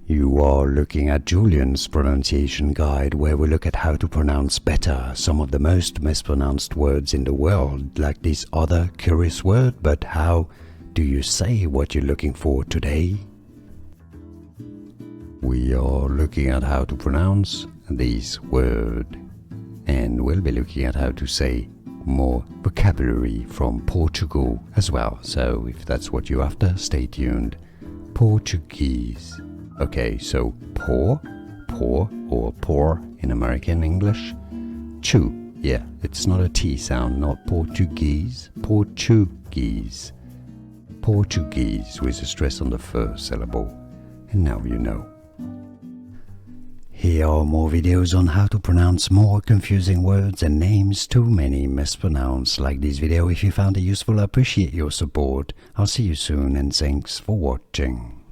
You are looking at Julian's pronunciation guide, where we look at how to pronounce better some of the most mispronounced words in the world, like this other curious word. But how do you say what you're looking for today? We are looking at how to pronounce this word, and we'll be looking at how to say more vocabulary from Portugal as well. So if that's what you're after, stay tuned. Portuguese. Okay, so pour or pour in American English. Chew, yeah, it's not a T sound, not Portuguese, Portuguese. Portuguese with a stress on the first syllable. And now you know. Here are more videos on how to pronounce more confusing words and names too many mispronounced. Like this video if you found it useful. I appreciate your support. I'll see you soon and thanks for watching.